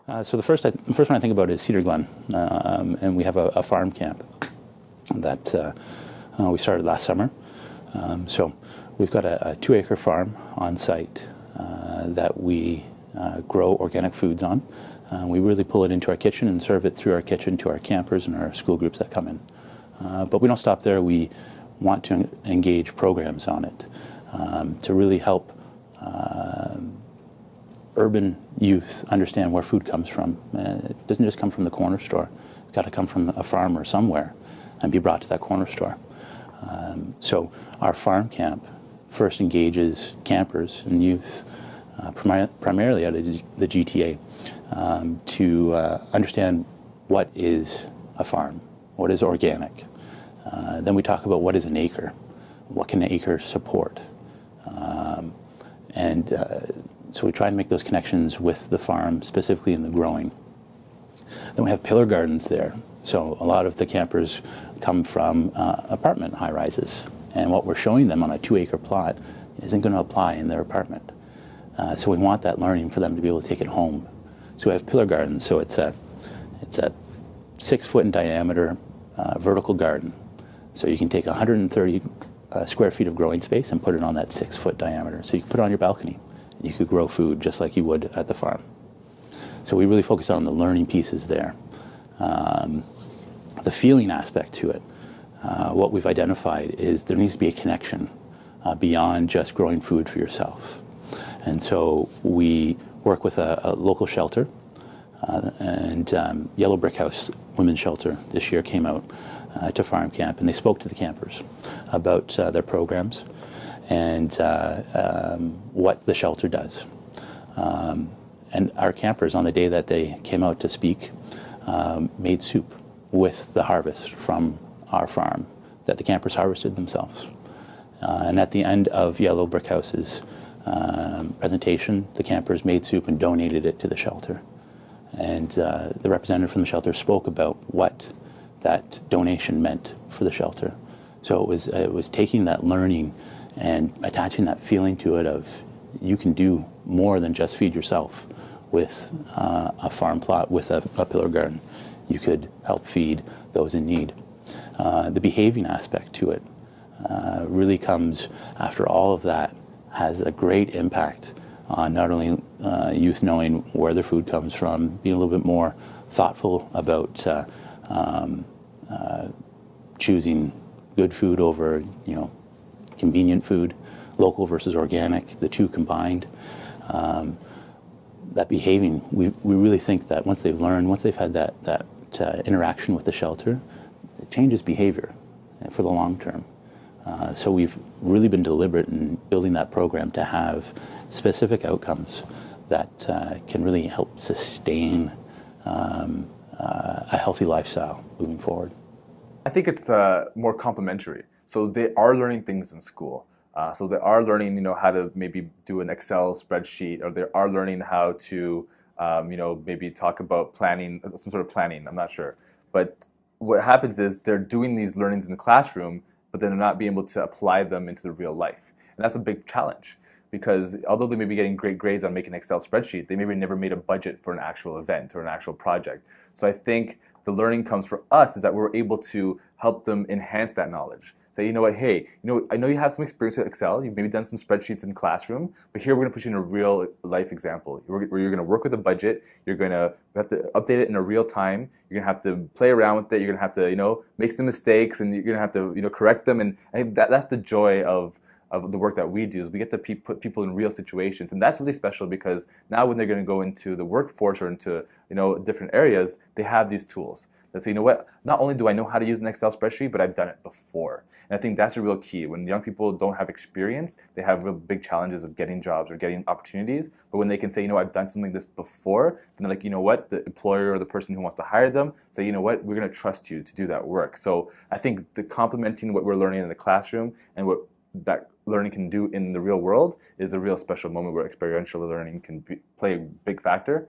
So the first one I think about is Cedar Glen, and we have a farm camp that we started last summer. So we've got a 2-acre farm on site that we grow organic foods on. We really pull it into our kitchen and serve it through our kitchen to our campers and our school groups that come in. But we don't stop there. We want to engage programs on it to really help urban youth understand where food comes from. It doesn't just come from the corner store. It's got to come from a farmer somewhere and be brought to that corner store. So our farm camp first engages campers and youth, primarily out of the GTA, to understand what is a farm, what is organic. Then we talk about what is an acre, what can an acre support. So we try to make those connections with the farm, specifically in the growing. Then we have pillar gardens there. So a lot of the campers come from apartment high-rises. And what we're showing them on a 2-acre plot isn't going to apply in their apartment. So we want that learning for them to be able to take it home. So we have pillar gardens. So it's a 6-foot in diameter vertical garden. So you can take 130 square feet of growing space and put it on that 6-foot diameter. So you can put it on your balcony. You could grow food just like you would at the farm. So we really focus on the learning pieces there. The feeling aspect to it, what we've identified is there needs to be a connection beyond just growing food for yourself. And so we work with a local shelter, and Yellow Brick House Women's Shelter this year came out to farm camp, and they spoke to the campers about their programs and what the shelter does. And our campers, on the day that they came out to speak, made soup with the harvest from our farm that the campers harvested themselves. And at the end of Yellow Brick House's presentation, the campers made soup and donated it to the shelter. And the representative from the shelter spoke about what that donation meant for the shelter. So it was taking that learning and attaching that feeling to it of you can do more than just feed yourself with a farm plot, with a pillar garden. You could help feed those in need. The behaving aspect to it really comes after all of that, has a great impact on not only youth knowing where their food comes from, being a little bit more thoughtful about choosing good food over, convenient food, local versus organic, the two combined. That behaving, we really think that once they've learned, once they've had that interaction with the shelter, it changes behavior for the long term. So we've really been deliberate in building that program to have specific outcomes that can really help sustain a healthy lifestyle moving forward. I think it's more complementary. So they are learning things in school. So they are learning, how to maybe do an Excel spreadsheet, or they are learning how to, maybe talk about planning, some sort of planning. I'm not sure. But what happens is they're doing these learnings in the classroom, but then they're not being able to apply them into the real life. And that's a big challenge, because although they may be getting great grades on making an Excel spreadsheet, they maybe never made a budget for an actual event or an actual project. So I think the learning comes for us is that we're able to help them enhance that knowledge. Say, you know what, hey, I know you have some experience with Excel, you've maybe done some spreadsheets in the classroom, but here we're gonna put you in a real life example where you're gonna work with a budget, you're gonna have to update it in a real time, you're gonna have to play around with it, you're gonna have to, make some mistakes, and you're gonna have to, correct them. And I think that's the joy of the work that we do, is we get to put people in real situations. And that's really special, because now when they're going to go into the workforce or into different areas, they have these tools that say, you know what, not only do I know how to use an Excel spreadsheet, but I've done it before. And I think that's a real key. When young people don't have experience, they have real big challenges of getting jobs or getting opportunities. But when they can say, I've done something like this before, then they're like, you know what, the employer or the person who wants to hire them say, you know what, we're going to trust you to do that work. So I think the complementing what we're learning in the classroom and what that learning can do in the real world is a real special moment where experiential learning can play a big factor.